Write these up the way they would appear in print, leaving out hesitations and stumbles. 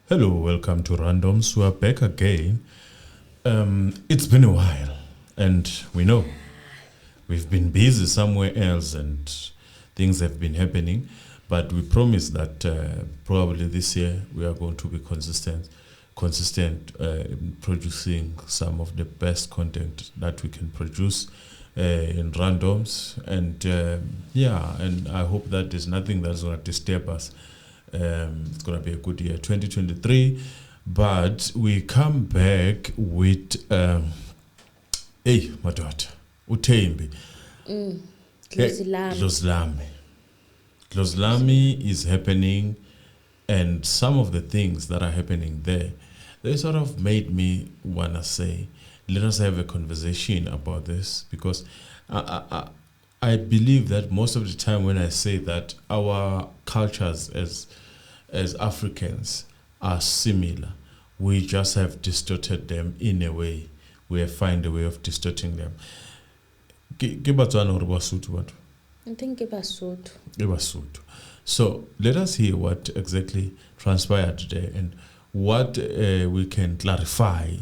Hello, welcome to Randoms. We are back again. It's been a while, and we know we've been busy somewhere else and things have been happening, but we promise that probably this year we are going to be consistent in producing some of the best content that we can produce in Randoms. And and I hope that there's nothing that's going to disturb us. It's going to be a good year, 2023. But we come back with, Madoda, Thembi. Dlozi is happening, and some of the things that are happening there, they sort of made me want to say, let us have a conversation about this, because I believe that most of the time when I say that our cultures as Africans are similar, we just have distorted them in a way. We have found a way of distorting them. I think Basotho. So let us hear what exactly transpired today and what we can clarify,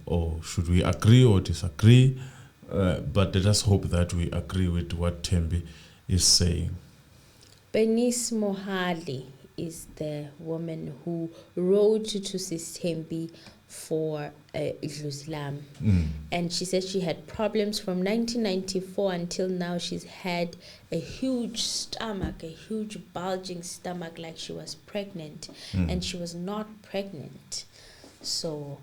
or should we agree or disagree. But let us hope that we agree with what Thembi is saying. Bernice Mohali is the woman who wrote to Sis Thembi for Dlozi. And she said she had problems from 1994 until now. She's had a huge stomach, a huge bulging stomach, like she was pregnant, and she was not pregnant. So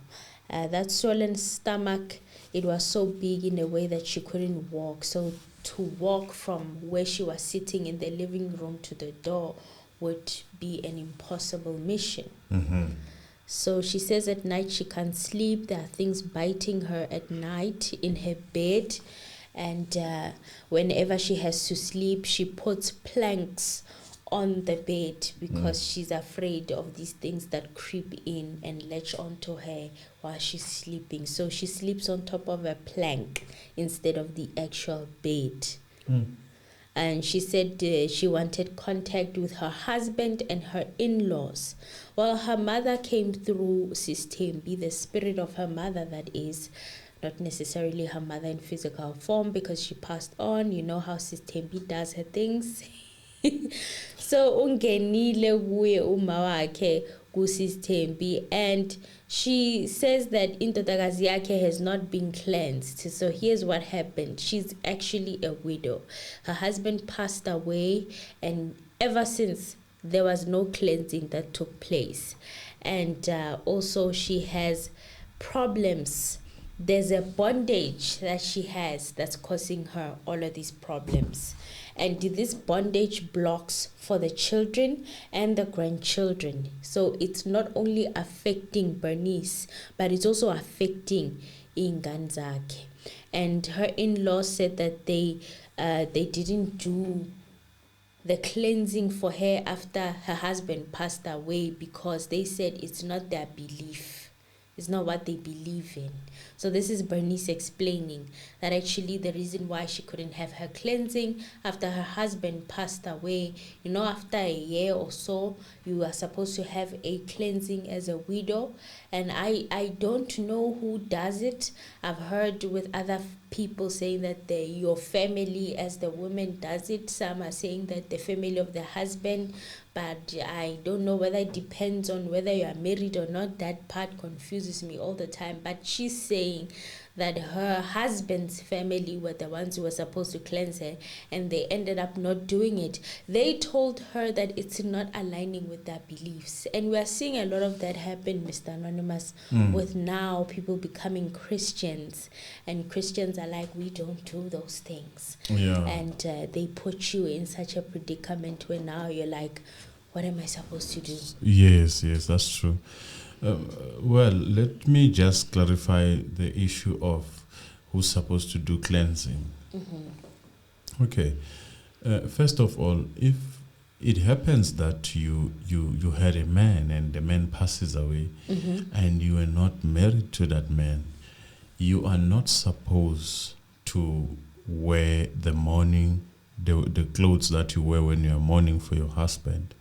that swollen stomach, it was so big in a way that she couldn't walk. So to walk from where she was sitting in the living room to the door would be an impossible mission. So she says at night she can't sleep. There are things biting her at night in her bed. And whenever she has to sleep, she puts planks on the bed because she's afraid of these things that creep in and latch onto her while she's sleeping. So she sleeps on top of a plank instead of the actual bed. And she said she wanted contact with her husband and her in-laws. Well, her mother came through Sis Thembi, the spirit of her mother, that is, not necessarily her mother in physical form, because she passed on. You know how Sis Thembi does her things. So ungenile kuye uma wakhe kuSis Thembi, and she says that indodakazi yakhe has not been cleansed. So here's what happened. She's actually a widow. Her husband passed away, and ever since there was no cleansing that took place. And also she has problems. There's a bondage that she has that's causing her all of these problems. And this bondage blocks for the children and the grandchildren. So it's not only affecting Bernice, but it's also affecting Inganzake. And her in-laws said that they didn't do the cleansing for her after her husband passed away because they said it's not their belief. It's not what they believe in. So this is Bernice explaining that actually the reason why she couldn't have her cleansing after her husband passed away, you know, after a year or so, you are supposed to have a cleansing as a widow. And I don't know who does it. I've heard with other people saying that your family as the woman does it. Some are saying that the family of the husband, but I don't know whether it depends on whether you are married or not. That part confuses me all the time. But she's saying that her husband's family were the ones who were supposed to cleanse her, and they ended up not doing it. They told her that it's not aligning with their beliefs. And we are seeing a lot of that happen, Mr. Anonymous, with now people becoming Christians. And Christians are like, we don't do those things. Yeah. And they put you in such a predicament where now you're like, what am I supposed to do? Yes, that's true. Well, let me just clarify the issue of who's supposed to do cleansing. Okay. First of all, if it happens that you had a man and the man passes away and you are not married to that man, you are not supposed to wear the mourning, the clothes that you wear when you are mourning for your husband.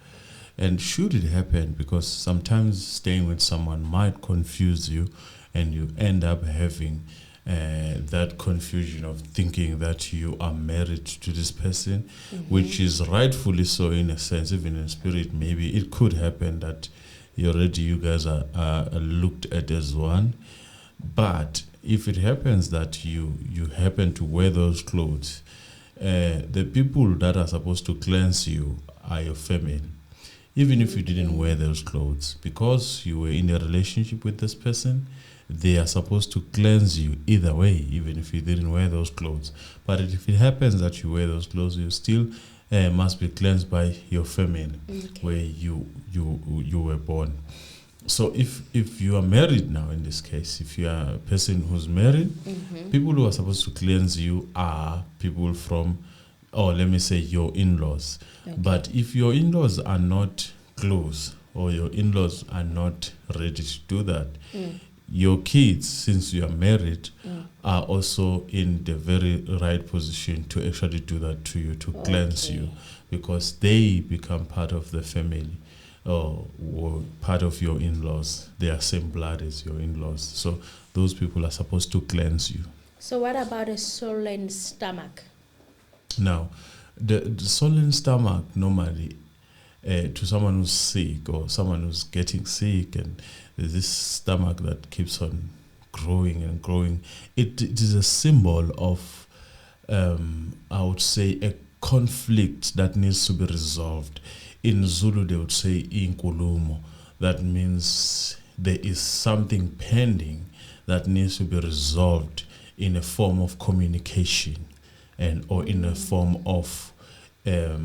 And should it happen, because sometimes staying with someone might confuse you, and you end up having that confusion of thinking that you are married to this person, which is rightfully so in a sense, even in spirit. Maybe it could happen that you guys are looked at as one. But if it happens that you happen to wear those clothes, the people that are supposed to cleanse you are your family. Even if you didn't wear those clothes, because you were in a relationship with this person, they are supposed to cleanse you either way, even if you didn't wear those clothes. But if it happens that you wear those clothes, you still must be cleansed by your family, where you were born. So if you are married now, in this case, if you are a person who's married, people who are supposed to cleanse you are people from, let me say, your in-laws. Okay. But if your in-laws are not close, or your in-laws are not ready to do that, your kids, since you are married, are also in the very right position to actually do that to you, to cleanse you, because they become part of the family, or part of your in-laws. They are same blood as your in-laws. So those people are supposed to cleanse you. So what about a swollen stomach? Now, the swollen stomach normally, to someone who's sick or someone who's getting sick, and there's this stomach that keeps on growing and growing, it is a symbol of, I would say, a conflict that needs to be resolved. In Zulu, they would say inkulumo. That means there is something pending that needs to be resolved in a form of communication, or in a form of, I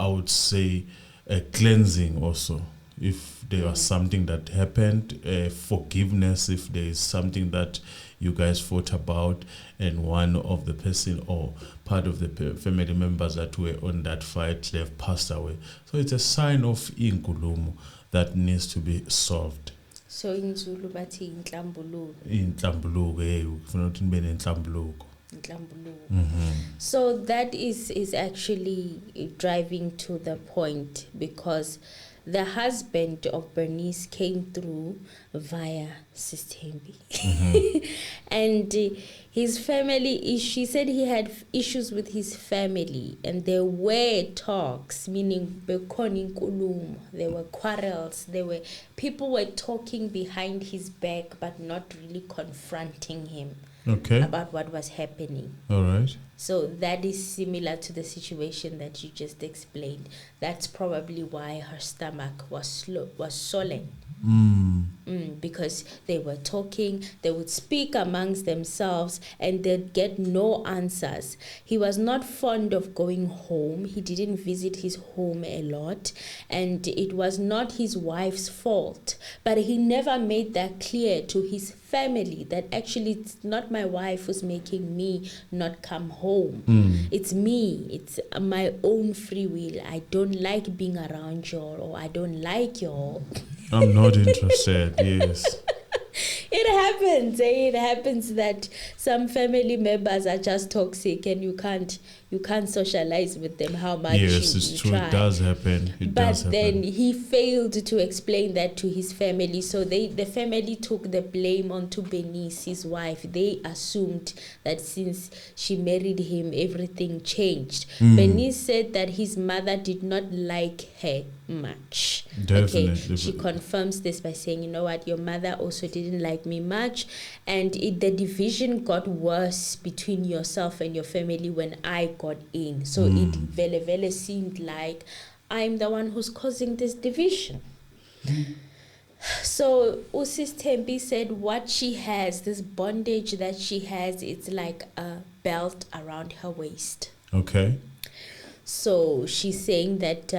would say, a cleansing also. If there was something that happened, forgiveness, if there is something that you guys fought about, and one of the person or part of the family members that were on that fight, they've passed away. So it's a sign of inkulumo that needs to be solved. So in Zulu, bathi inhlambuluko. Inhlambuluko, kufanele ukuthi nibe nenhlambuluko. So that is actually driving to the point, because the husband of Bernice came through via Sister Thembi. And his family, she said he had issues with his family, and there were talks, meaning there were quarrels, people were talking behind his back but not really confronting him about what was happening. All right. So that is similar to the situation that you just explained. That's probably why her stomach was swollen. Because they were talking, they would speak amongst themselves, and they'd get no answers. He was not fond of going home. He didn't visit his home a lot, and it was not his wife's fault. But he never made that clear to his family that actually it's not my wife who's making me not come home. It's me. It's my own free will. I don't like being around y'all, or I don't like y'all. I'm not interested, yes. It happens. It happens that some family members are just toxic, and you can't socialize with them how much yes, it's true. Try. It does happen. But then he failed to explain that to his family, so the family took the blame onto Bernice, his wife. They assumed that since she married him, everything changed. Bernice said that his mother did not like her much. Definitely. Okay, she confirms this by saying, you know what, your mother also didn't like me much, and the division got worse between yourself and your family when I got in. So it very seemed like I'm the one who's causing this division. So Usis Thembi said what she has, this bondage that she has, it's like a belt around her waist. Okay. So she's saying that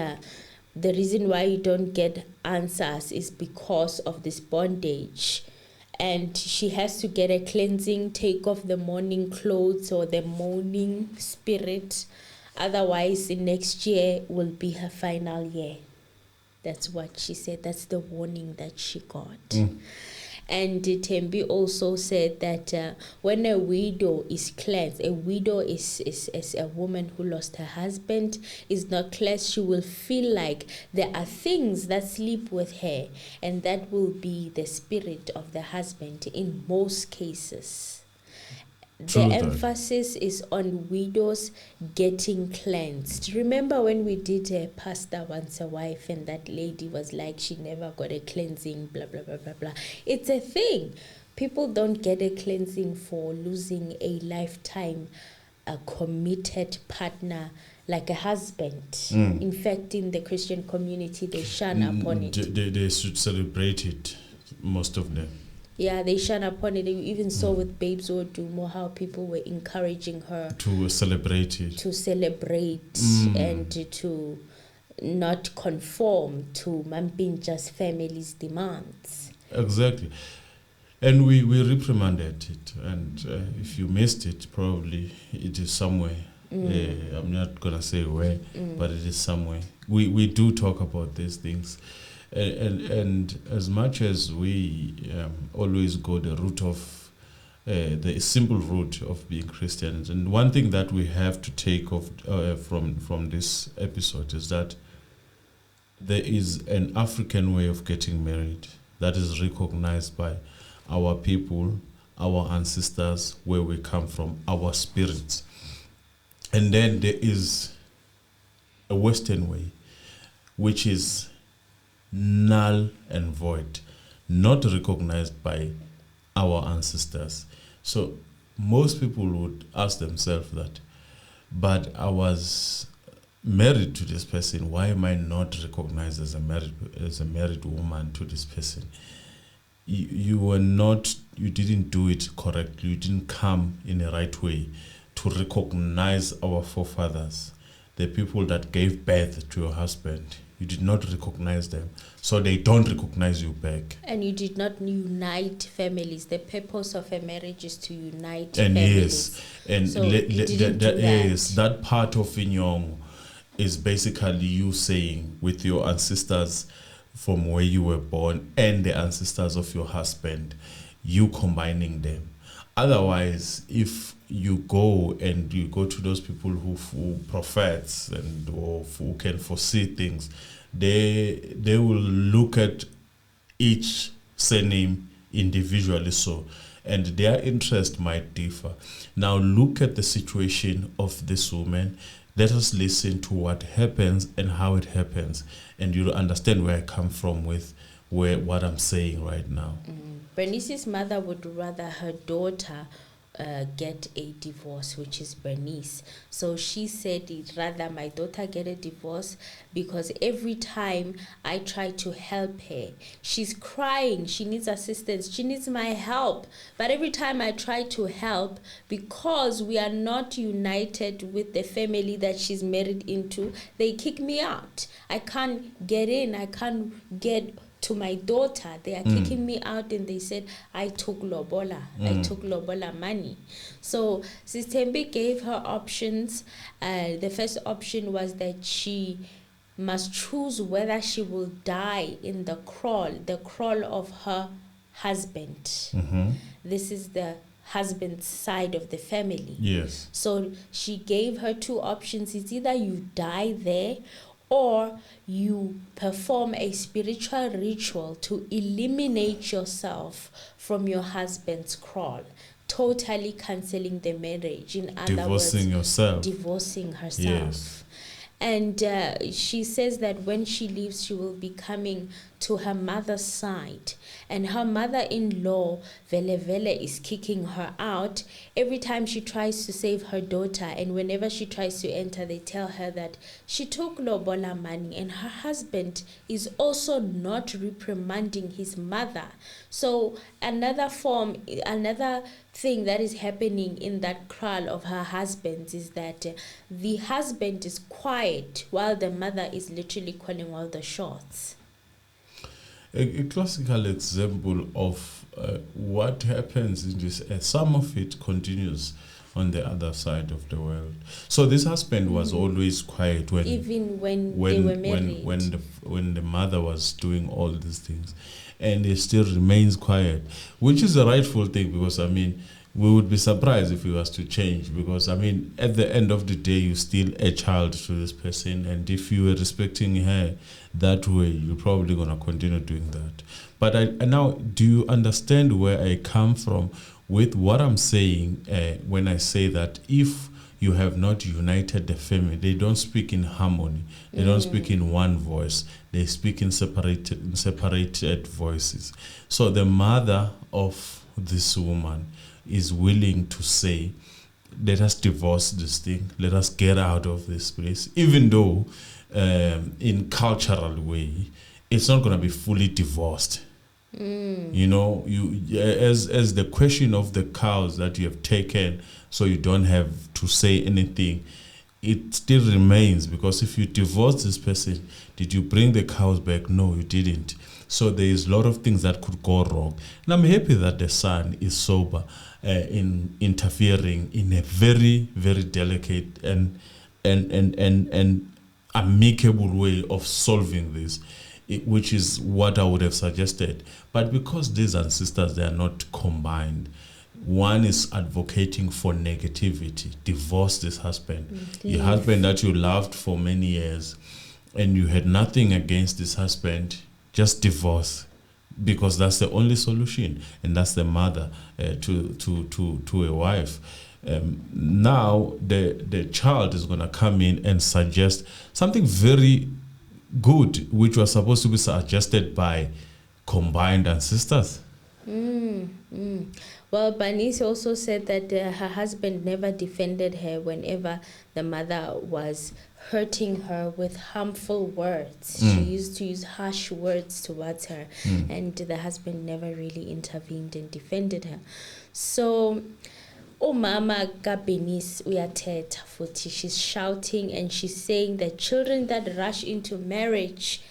the reason why you don't get answers is because of this bondage. And she has to get a cleansing, take off the morning clothes or the morning spirit. Otherwise, next year will be her final year. That's what she said. That's the warning that she got. And Thembi also said that when a widow is cleansed, a widow is a woman who lost her husband, is not cleansed, she will feel like there are things that sleep with her, and that will be the spirit of the husband in most cases. True The that. emphasis is on widows getting cleansed. Remember when we did a pastor wants a wife, and that lady was like, she never got a cleansing, blah, blah, blah, blah, blah. It's a thing. People don't get a cleansing for losing a lifetime, a committed partner like a husband. In fact, in the Christian community, they shun upon it. They should celebrate it, most of them. Yeah, they shun upon it. You even saw with Babes Odumo how people were encouraging her to celebrate it. To celebrate and to not conform to Mampinja's family's demands. Exactly. And we reprimanded it. And if you missed it, probably it is somewhere. I'm not going to say where, but it is somewhere. We do talk about these things. And as much as we always go the route of the simple route of being Christians, and one thing that we have to take off from this episode is that there is an African way of getting married that is recognized by our people, our ancestors, where we come from, our spirits. And then there is a Western way, which is null and void, not recognized by our ancestors. So most people would ask themselves that, but I was married to this person, why am I not recognized as a married woman to this person? You didn't do it correctly, you didn't come in the right way to recognize our forefathers, the people that gave birth to your husband. You did not recognize them, so they don't recognize you back. And you did not unite families. The purpose of a marriage is to unite and families. Yes, and so that part of Inyong is basically you saying with your ancestors from where you were born and the ancestors of your husband, you combining them. Otherwise, if you go to those people who prophets and who can foresee things, they will look at each surname individually, so, and their interest might differ. Now look at the situation of this woman. Let us listen to what happens and how it happens, and you'll understand where I come from with what I'm saying right now. Bernice's mother would rather her daughter get a divorce, which is Bernice. So she said, rather my daughter get a divorce, because every time I try to help her, she's crying, she needs assistance, she needs my help. But every time I try to help, because we are not united with the family that she's married into, they kick me out. I can't get in, I can't get to my daughter. They are kicking me out, and they said I took lobola. I took lobola money. So Sis Thembi gave her options. The first option was that she must choose whether she will die in the crawl of her husband. This is the husband's side of the family. Yes. So she gave her two options. It's either you die there, or you perform a spiritual ritual to eliminate yourself from your husband's crawl, totally cancelling the marriage. In other words, divorcing herself. Yes. And she says that when she leaves, she will be coming to her mother's side. And her mother-in-law, Vele Vele, is kicking her out every time she tries to save her daughter. And whenever she tries to enter, they tell her that she took lobola money. And her husband is also not reprimanding his mother. So another thing that is happening in that kraal of her husband is that the husband is quiet while the mother is literally calling all the shots. A classical example of what happens in this, some of it continues on the other side of the world. So this husband was always quiet when even when they were married. when the mother was doing all these things, and he still remains quiet, which is a rightful thing, because I mean, we would be surprised if he was to change, because I mean, at the end of the day, you're still a child to this person, and if you were respecting her that way, you're probably gonna continue doing that. But I now, do you understand where I come from with what I'm saying when I say that if you have not united the family, they don't speak in harmony, they don't speak in one voice, they speak in separated voices. So the mother of this woman is willing to say, let us divorce this thing, let us get out of this place, even though in cultural way it's not going to be fully divorced. You know, you as the question of the cows that you have taken, so you don't have to say anything, it still remains, because if you divorce this person, did you bring the cows back? No, you didn't. So there is a lot of things that could go wrong. And I'm happy that the son is sober in interfering in a very, very delicate and amicable way of solving this, which is what I would have suggested. But because these ancestors, they are not combined, one is advocating for negativity. Divorce this husband. Your husband that you loved for many years, and you had nothing against this husband, just divorce, because that's the only solution, and that's the mother to a wife. Now the child is going to come in and suggest something very good, which was supposed to be suggested by combined ancestors. Well, Bernice also said that her husband never defended her whenever the mother was hurting her with harmful words. She used to use harsh words towards her, and the husband never really intervened and defended her. So umama kaBernice uyathetha futhi, she's shouting and she's saying that children that rush into marriage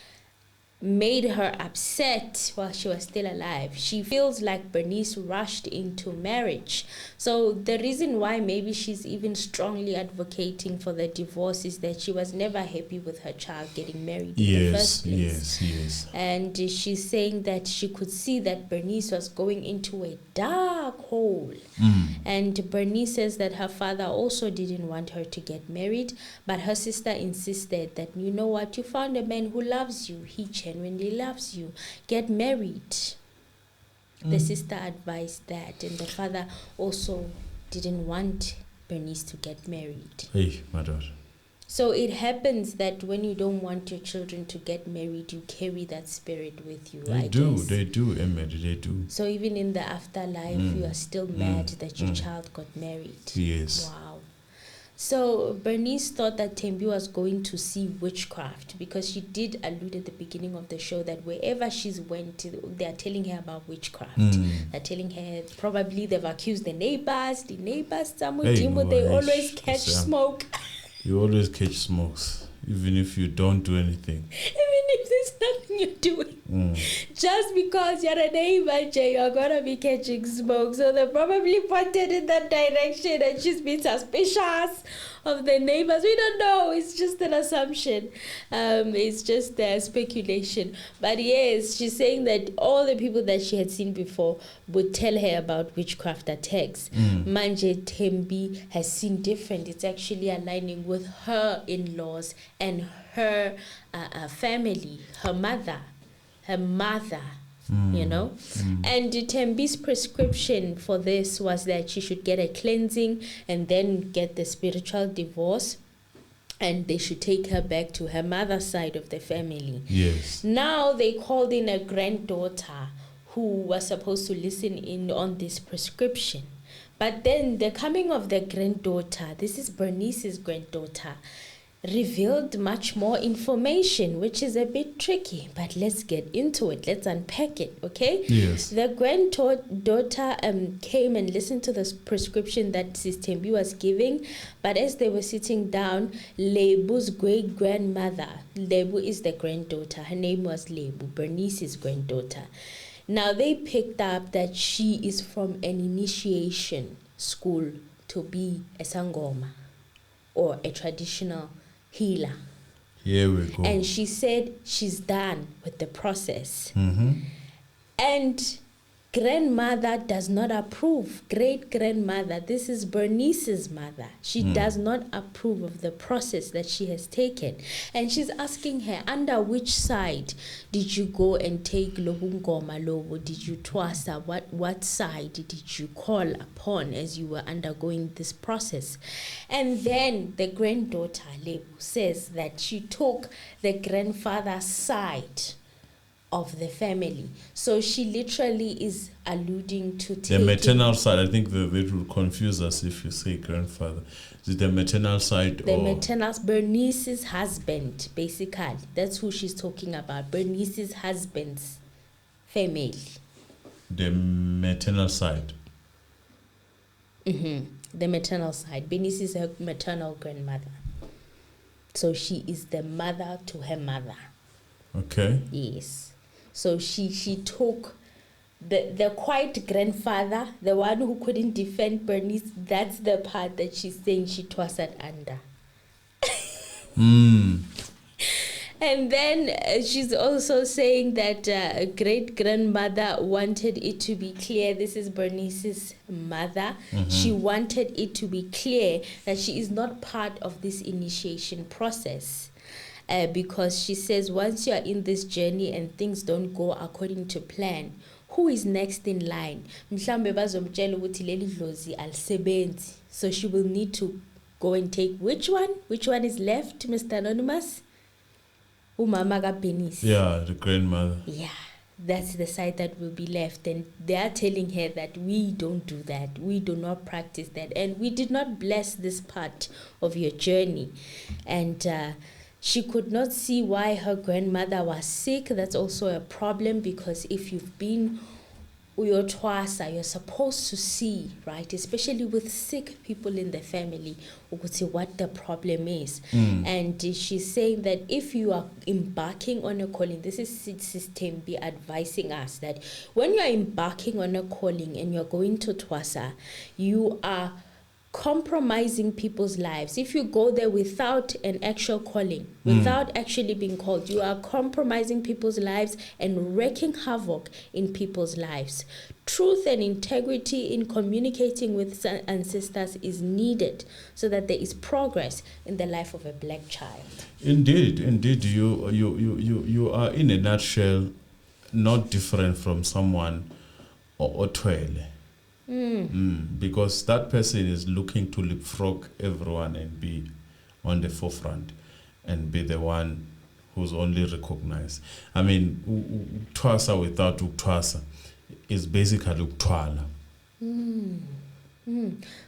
made her upset while she was still alive. She feels like Bernice rushed into marriage. So the reason why maybe she's even strongly advocating for the divorce is that she was never happy with her child getting married in the first place. Yes. And she's saying that she could see that Bernice was going into a dark hole. And Bernice says that her father also didn't want her to get married, but her sister insisted that, you know what, you found a man who loves you. He genuinely loves you. Get married. The sister advised that, and the father also didn't want Bernice to get married. Hey, my daughter. So it happens that when you don't want your children to get married, you carry that spirit with you. They do, Emily, they do. So even in the afterlife, you are still mad that your child got married. Yes. Wow. So Bernice thought that Thembi was going to see witchcraft, because she did allude at the beginning of the show that wherever she's went, they are telling her about witchcraft. They're telling her, probably they've accused the neighbors, they always catch smoke. You always catch smokes, even if you don't do anything. Even if there's nothing you're doing. Just because you're a neighbor, Jay, you're going to be catching smoke. So they probably pointed in that direction, and she's been suspicious of the neighbors. We don't know. It's just an assumption. It's just speculation. But yes, she's saying that all the people that she had seen before would tell her about witchcraft attacks. Manje Thembi has seen different. It's actually aligning with her in-laws and her family, her mother, you know. And Thembi's prescription for this was that she should get a cleansing and then get the spiritual divorce, and they should take her back to her mother's side of the family. Yes. Now they called in a granddaughter who was supposed to listen in on this prescription. But then the coming of the granddaughter, this is Bernice's granddaughter, revealed much more information, which is a bit tricky, but let's get into it. Let's unpack it, okay? Yes. The granddaughter came and listened to the prescription that Sis Thembi was giving, but as they were sitting down, Lebu's great-grandmother, Lebu is the granddaughter, her name was Lebu, Bernice's granddaughter. Now they picked up that she is from an initiation school to be a sangoma or a traditional healer. Here we go. And she said she's done with the process. And grandmother does not approve. Great-grandmother, this is Bernice's mother. She does not approve of the process that she has taken. And she's asking her, under which side did you go and take lobungoma lobo? Did you twasa? What side did you call upon as you were undergoing this process? And then the granddaughter, Lebo, says that she took the grandfather's side of the family. So she literally is alluding to the maternal side. I think that it will confuse us if you say grandfather. Is it the maternal side? The maternal, Bernice's husband, basically. That's who she's talking about. Bernice's husband's family. The maternal side. The maternal side. Bernice is her maternal grandmother. So she is the mother to her mother. Okay. Yes. So she took the quiet grandfather, the one who couldn't defend Bernice. That's the part that she's saying she twisted under. And then she's also saying that great-grandmother wanted it to be clear. This is Bernice's mother. She wanted it to be clear that she is not part of this initiation process. Because she says once you are in this journey and things don't go according to plan, who is next in line? Mhlambe bazomtshela ukuthi leli Dlozi alisebenzi. So she will need to go and take which one? Which one is left, Mr. Anonymous? Umama ka Bernice. Yeah, the grandmother. Yeah, that's the side that will be left. And they are telling her that we don't do that. We do not practice that. And we did not bless this part of your journey. And she could not see why her grandmother was sick. That's also a problem, because if you've been uyotwasa, you're supposed to see, right, especially with sick people in the family, what the problem is. And she's saying that if you are embarking on a calling, this is System B advising us that when you're embarking on a calling and you're going to twasa, you are compromising people's lives. If you go there without an actual calling, without actually being called, you are compromising people's lives and wreaking havoc in people's lives. Truth and integrity in communicating with ancestors is needed so that there is progress in the life of a black child. Indeed, you are in a nutshell not different from someone or twele. Because that person is looking to leapfrog everyone and be on the forefront and be the one who's only recognized. I mean, twasa without uktwasa is basically uktwala.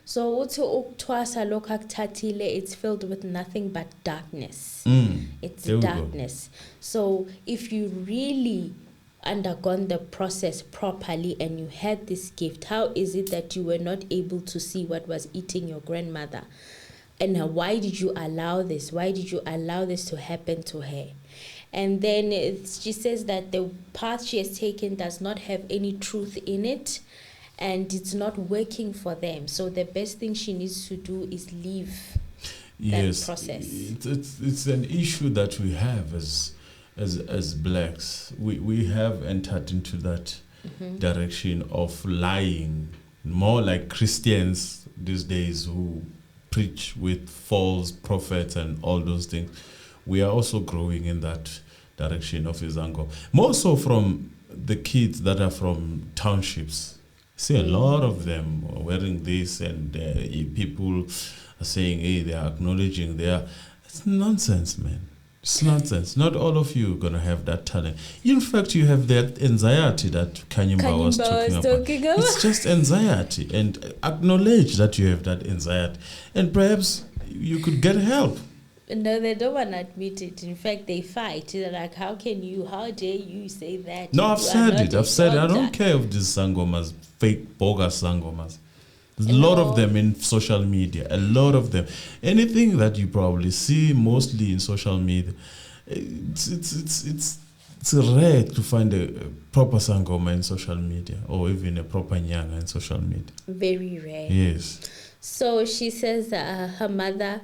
So uthi uktwasa lokaktatile, it's filled with nothing but darkness. It's darkness. So if you really undergone the process properly and you had this gift, how is it that you were not able to see what was eating your grandmother? And why did you allow this? Why did you allow this to happen to her? And then she says that the path she has taken does not have any truth in it, and it's not working for them. So the best thing she needs to do is leave that process. It's an issue that we have as blacks. We have entered into that direction of lying, more like Christians these days who preach with false prophets and all those things. We are also growing in that direction of Izango. More so from the kids that are from townships. See a lot of them wearing this, and people are saying, hey, they are acknowledging it's nonsense, man. It's nonsense. Not all of you are going to have that talent. In fact, you have that anxiety that Kanyimba was talking about. It's just anxiety. And acknowledge that you have that anxiety. And perhaps you could get help. No, they don't want to admit it. In fact, they fight. They're like, how dare you say that? No, I've said it. I don't care if these sangomas, fake, bogus sangomas. There's a lot of them in social media, a lot of them. Anything that you probably see mostly in social media, it's rare to find a proper sangoma in social media, or even a proper nyanga in social media. Very rare. Yes. So she says her mother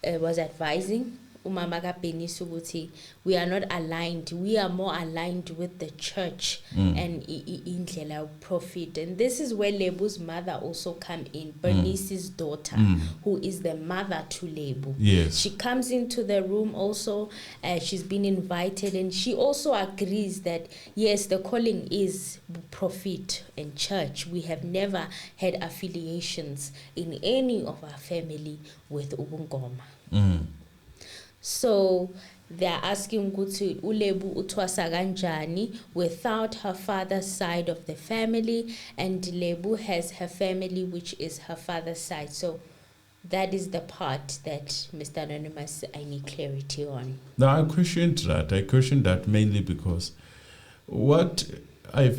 was advising umama kaBernice ukuthi we are not aligned. We are more aligned with the church and indlela profit. And this is where Lebu's mother also come in, Bernice's daughter, who is the mother to Lebu. Yes. She comes into the room also. She's been invited, and she also agrees that yes, the calling is profit and church. We have never had affiliations in any of our family with ubungoma. So they're asking ukuthi uLebu uthwasa kanjani without her father's side of the family, and Lebu has her family, which is her father's side. So that is the part that Mr. Anonymous, I need clarity on. No, I questioned that. I questioned that mainly because what I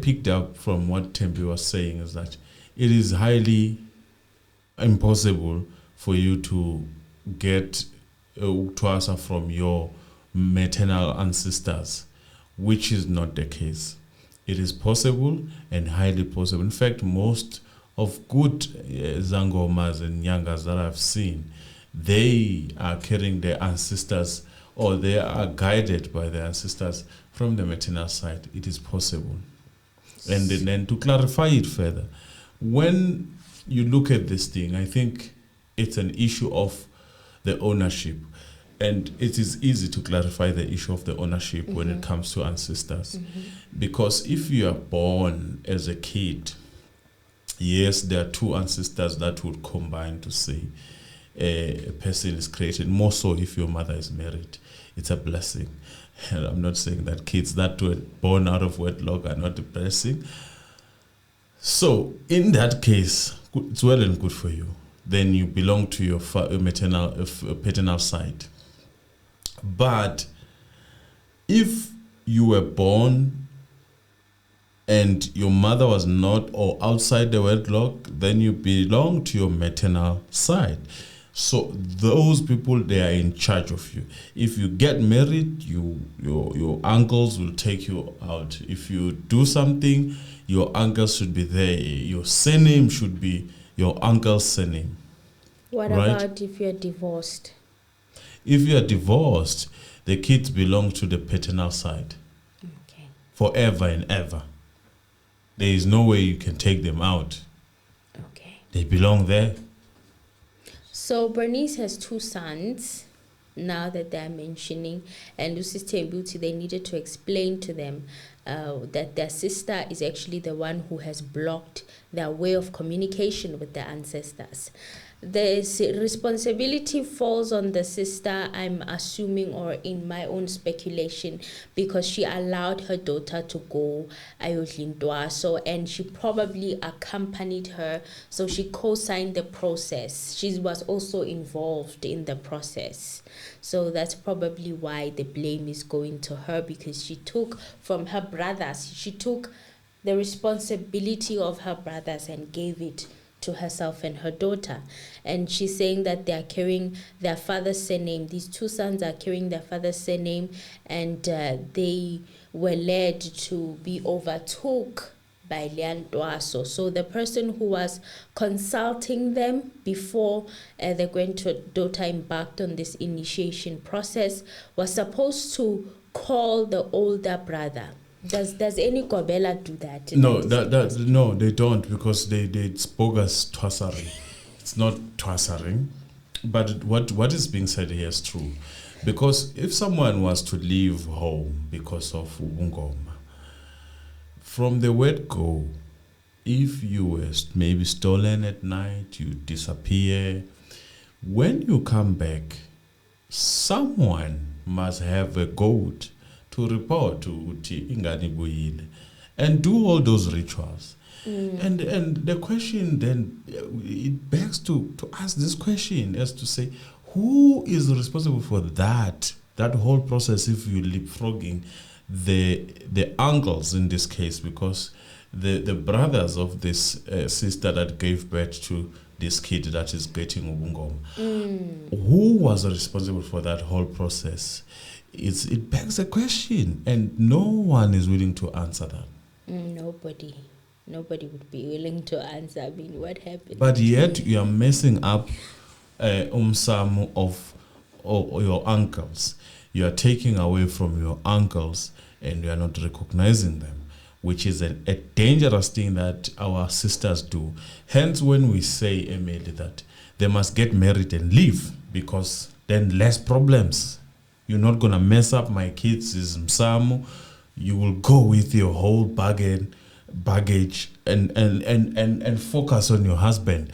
picked up from what Thembi was saying is that it is highly impossible for you to get Twasa from your maternal ancestors, which is not the case. It is possible and highly possible. In fact, most of good Zangomas and Nyangas that I've seen, they are carrying their ancestors, or they are guided by their ancestors from the maternal side. It is possible. And then to clarify it further, when you look at this thing, I think it's an issue of the ownership. And it is easy to clarify the issue of the ownership when it comes to ancestors. Because if you are born as a kid, yes, there are two ancestors that would combine to say a person is created, more so if your mother is married. It's a blessing. And I'm not saying that kids that were born out of wedlock are not a blessing. So in that case, it's well and good for you. Then you belong to your paternal side. But if you were born and your mother was not, or outside the wedlock, then you belong to your maternal side. So those people, they are in charge of you. If you get married, your uncles will take you out. If you do something, your uncles should be there. Your surname should be your uncle's surname. What about if you're divorced? If you are divorced, the kids belong to the paternal side. Okay. Forever and ever. There is no way you can take them out. Okay. They belong there. So Bernice has two sons, now that they're mentioning, and Thembi, they needed to explain to them that their sister is actually the one who has blocked their way of communication with their ancestors. The responsibility falls on the sister, I'm assuming, or in my own speculation, because she allowed her daughter to go ayodlintwaso, and she probably accompanied her, so she co-signed the process. She was also involved in the process. So that's probably why the blame is going to her, because she took from her brothers, she took the responsibility of her brothers and gave it to herself and her daughter. And she's saying that they are carrying their father's surname. These two sons are carrying their father's surname, and they were led to be overtook by Leantwaso. So the person who was consulting them before the granddaughter embarked on this initiation process was supposed to call the older brother. Does any Kobela do that? No, no, they don't, because it's bogus twassering. It's not twassering. But what is being said here is true. Because if someone was to leave home because of ubungoma, from the word go, if you were maybe stolen at night, you disappear, when you come back, someone must have a goat to report to ingani buyile and do all those rituals. And the question then, it begs to ask this question as to say, who is responsible for that whole process if you're leapfrogging the uncles in this case, because the brothers of this sister that gave birth to this kid that is getting ubungoma, who was responsible for that whole process? It begs a question, and no one is willing to answer that. Nobody. nobody would be willing to answer. I mean, what happened? But yet you are messing up umsamo of or your uncles. You are taking away from your uncles and you are not recognizing them, which is a dangerous thing that our sisters do. Hence, when we say, Emily, that they must get married and leave, because then less problems. You're not going to mess up my kids' msamo. You will go with your whole baggage and focus on your husband.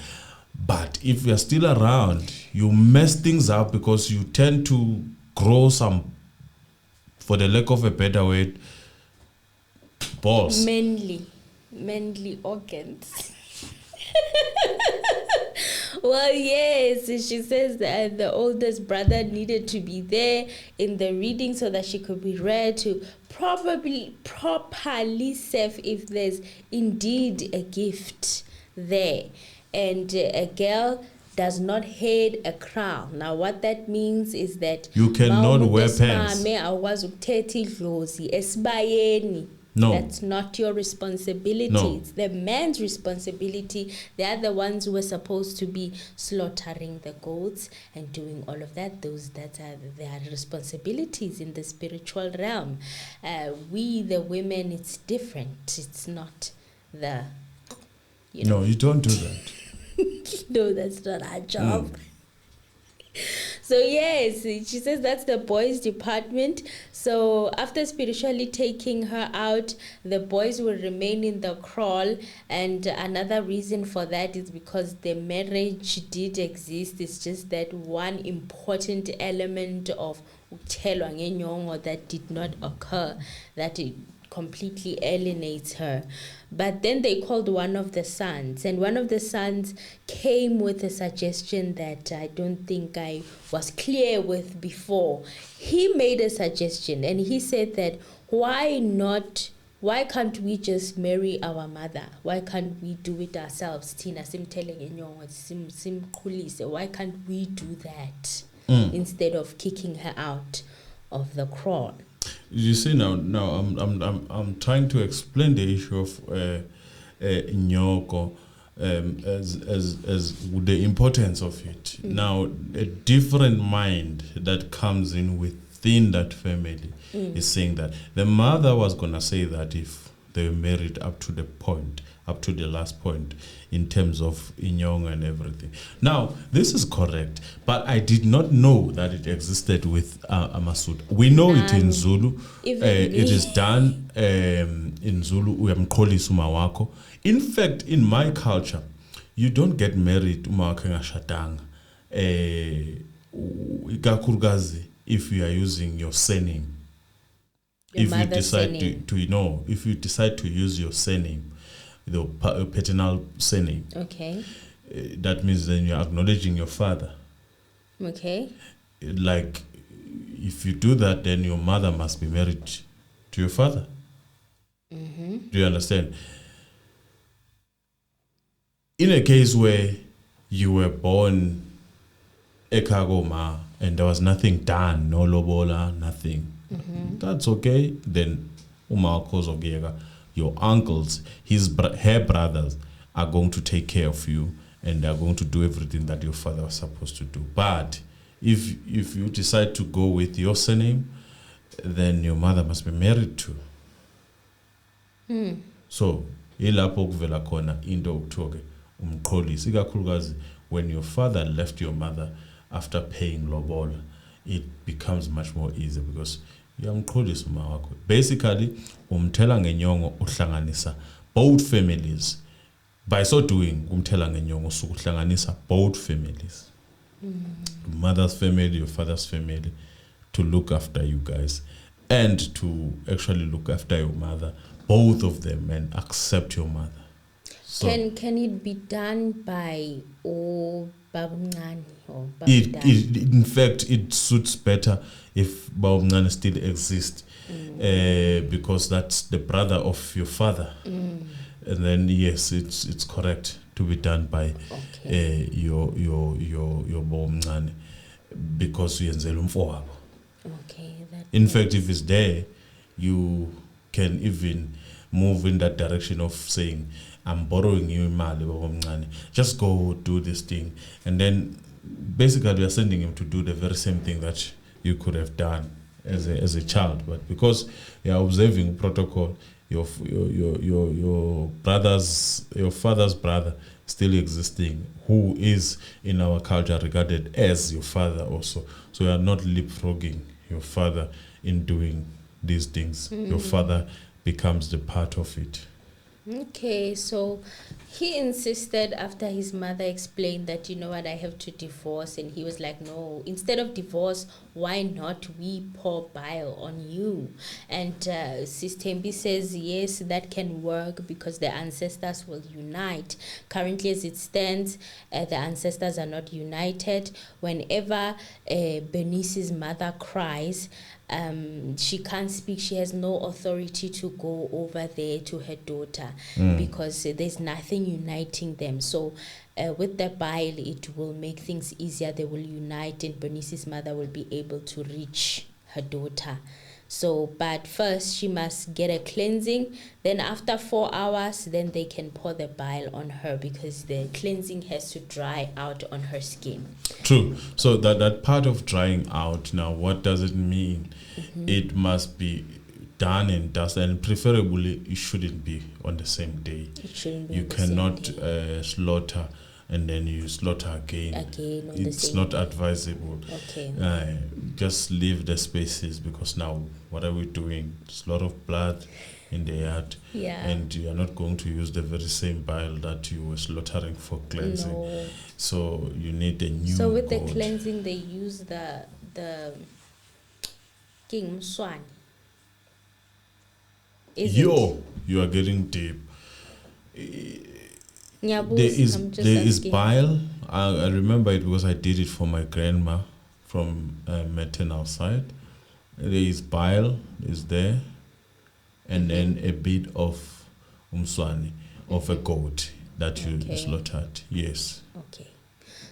But if you're still around, you mess things up because you tend to grow some, for the lack of a better word, balls. Manly organs. Well, yes, she says that the oldest brother needed to be there in the reading so that she could be read to properly serve if there's indeed a gift there. And a girl does not head a crown. Now, what that means is that you cannot wear pants. No. That's not your responsibility. No. It's the man's responsibility. They are the ones who are supposed to be slaughtering the goats and doing all of that. That are their responsibilities in the spiritual realm. We, the women, it's different. It's not the... No, you don't do that. No, that's not our job. So yes, she says that's the boys' department. So after spiritually taking her out, the boys will remain in the kraal. And another reason for that is because the marriage did exist. It's just that one important element of uthelwa ngenyongo that did not occur, that it completely alienates her. But then they called one of the sons, and one of the sons came with a suggestion that I don't think I was clear with before. He made a suggestion, and he said that why can't we just marry our mother? Why can't we do it ourselves? Tina simteleng inyongo simkhulise. Why can't we do that instead of kicking her out of the kraal? You see, now I'm trying to explain the issue of nyoko as the importance of it. Now, a different mind that comes in within that family is saying that the mother was gonna say that if they were married up to the last point in terms of inyong and everything. Now, this is correct, but I did not know that it existed with Amasud. We know it in Zulu. It is done in Zulu. Uyamkholisa umawakho. In fact, in my culture, you don't get married umawakho engashatanga. Ikakhulukazi if you are using your surname. If you decide to use your surname, the paternal surname. Okay. That means then you're acknowledging your father. Okay. Like, if you do that, then your mother must be married to your father. Mm-hmm. Do you understand? In a case where you were born ekagoma and there was nothing done, no lobola, nothing, that's okay. Then your uncles, her brothers are going to take care of you and they're going to do everything that your father was supposed to do. But if you decide to go with your surname, then your mother must be married to. So, ilapho kuvela khona into okuthiwa umkholisi, ikakhulukazi when your father left your mother after paying lobola, it becomes much more easy because uyamkholisa uma wakho. Basically, umthela ngenyongo uhlanganisa both families. By so doing, umthela ngenyongo ukuhlanganisa both families. Mother's family, your father's family, to look after you guys and to actually look after your mother, both of them, and accept your mother. So can it be done by Babungani or in fact, it suits better if Babungani still exists, because that's the brother of your father. And then yes, it's correct to be done by your Babungani, because uyenzela umfowabo. Okay. In fact, if it's there, you can even move in that direction of saying, I'm borrowing you imali baba omncane, just go do this thing. And then basically we are sending him to do the very same thing that you could have done as a child. But because you are observing protocol, your father's brother still existing, who is in our culture regarded as your father also. So you are not leapfrogging your father in doing these things. Your father becomes the part of it. Okay, so he insisted after his mother explained that, you know what, I have to divorce. And he was like, no, instead of divorce, why not we pour bile on you? And Sis Thembi says, yes, that can work because the ancestors will unite. Currently, as it stands, the ancestors are not united. Whenever Bernice's mother cries, she can't speak. She has no authority to go over there to her daughter because there's nothing uniting them. So with the bile, it will make things easier. They will unite and Bernice's mother will be able to reach her daughter. So, but first she must get a cleansing. Then after 4 hours, then they can pour the bile on her because the cleansing has to dry out on her skin. True. So that part of drying out, now what does it mean? It must be done and dusted, and preferably it shouldn't be on the same day. It shouldn't be You on the cannot same day. Slaughter and then you slaughter again. On It's the same not day. advisable. Okay. Just leave the spaces, because now what are we doing? There's a lot of blood in the yard, Yeah. and you are not going to use the very same bile that you were slaughtering for cleansing. No. So you need a new So with goat. the cleansing, they use the king swan. You are getting deep. Nyabuz, There is I'm just asking. bile. I remember it because I did it for my grandma from maternal side. There is bile, is there, and then a bit of umswani, of a goat that you Okay. slaughtered. Yes. Okay.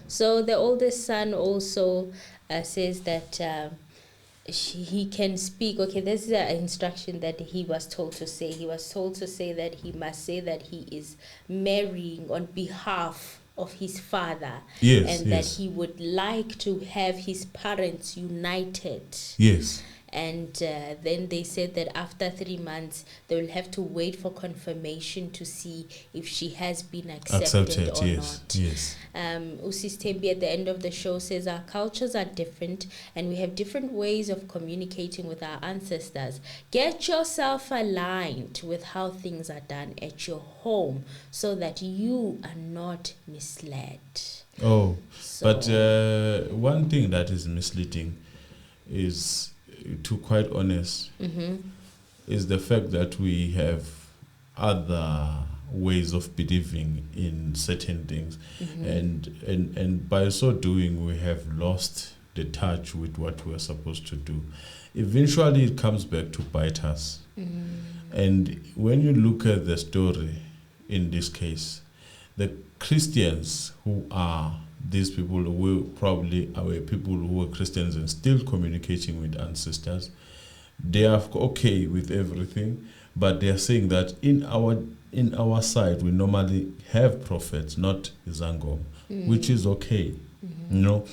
So the oldest son also says that he can speak. Okay, this is an instruction that he was told to say. He was told to say that he must say that he is marrying on behalf of his father. Yes, and yes. that he would like to have his parents united. Yes. And then they said that after 3 months, they will have to wait for confirmation to see if she has been accepted or yes, not. yes. Sis Thembi at the end of the show says our cultures are different and we have different ways of communicating with our ancestors. Get yourself aligned with how things are done at your home so that you are not misled. Oh, So- but one thing that is misleading is, to quite honest, is the fact that we have other ways of believing in certain things, and by so doing we have lost the touch with what we are supposed to do. Eventually it comes back to bite us. And when you look at the story in this case, the Christians who are these people who probably are people who were Christians and still communicating with ancestors, they are okay with everything, but they are saying that in our side we normally have prophets, not Zangom, which is okay. You know,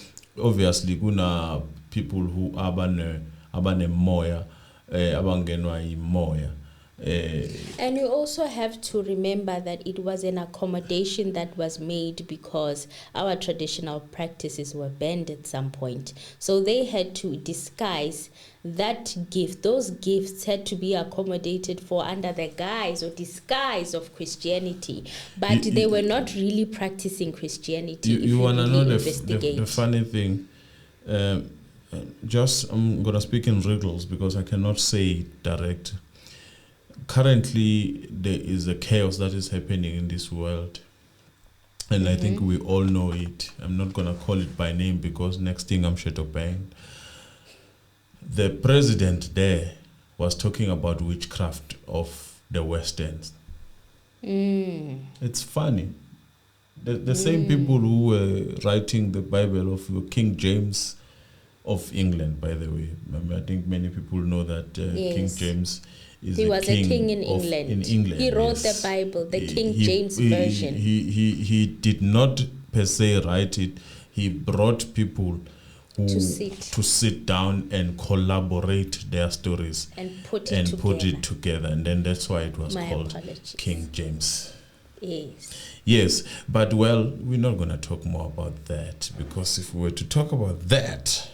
obviously kuna people who abane moya, abangenwa moya. And you also have to remember that it was an accommodation that was made because our traditional practices were banned at some point. So they had to disguise that gift. Those gifts had to be accommodated for under the guise or disguise of Christianity. But they were not really practicing Christianity. You want to really know investigate. the funny thing? Just I'm going to speak in riddles because I cannot say it direct. Currently, there is a chaos that is happening in this world. And I think we all know it. I'm not going to call it by name because next thing I'm shadow bang. The president there was talking about witchcraft of the Westerns. It's funny. The same people who were writing the Bible of King James of England, by the way. I think many people know that King Yes. James He was a king in England. He wrote yes. the Bible, the King James Version. He did not per se write it. He brought people to sit down and collaborate their stories and put it together. And then that's why it was called apologies. King James. Yes, but well, we're not going to talk more about that, because if we were to talk about that,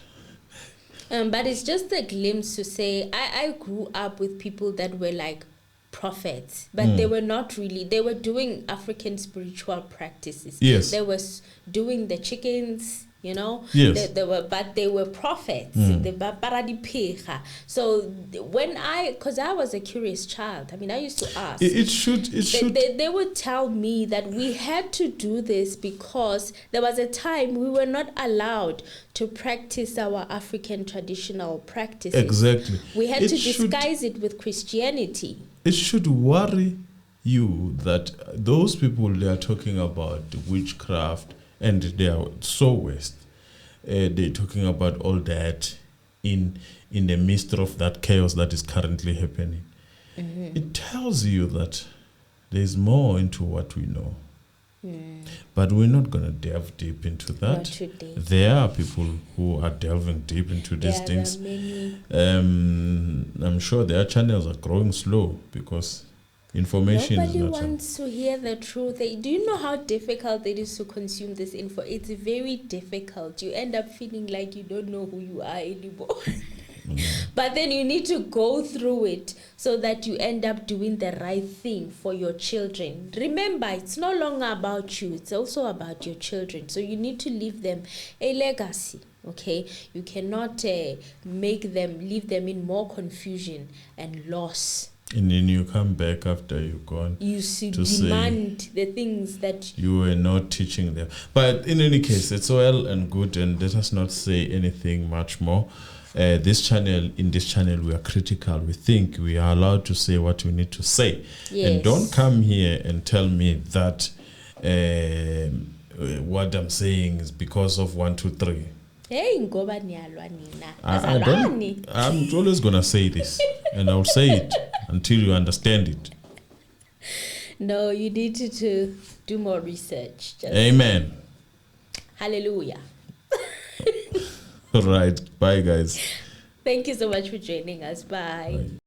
but it's just a glimpse to say I grew up with people that were like prophets, but they were not really. They were doing African spiritual practices. Yes, they were doing the chickens. You know, yes. they were prophets. So because I was a curious child. I mean, I used to ask. It should. They would tell me that we had to do this because there was a time we were not allowed to practice our African traditional practices. Exactly. We had to disguise it with Christianity. It should worry you that those people they are talking about witchcraft, and they are so west. They're talking about all that in the midst of that chaos that is currently happening. Mm-hmm. It tells you that there's more into what we know. But we're not going to delve deep into that. Not today. There are people who are delving deep into these things. I'm sure their channels are growing slow because information Nobody is not wants to hear the truth. Do you know how difficult it is to consume this info? It's very difficult. You end up feeling like you don't know who you are anymore. But then you need to go through it so that you end up doing the right thing for your children. Remember, it's no longer about you. It's also about your children. So you need to leave them a legacy. Okay, you cannot leave them in more confusion and loss. And then you come back after you've gone. You should demand the things that you were not teaching them. But in any case, it's well and good, and let us not say anything much more. In this channel, we are critical. We think we are allowed to say what we need to say. Yes. And don't come here and tell me that what I'm saying is because of 1, 2, 3. Hey, ngoba niyalwa nina. I'm always gonna say this, and I'll say it until you understand it. No, you need to do more research. Amen. Hallelujah. All right. Bye, guys. Thank you so much for joining us. Bye.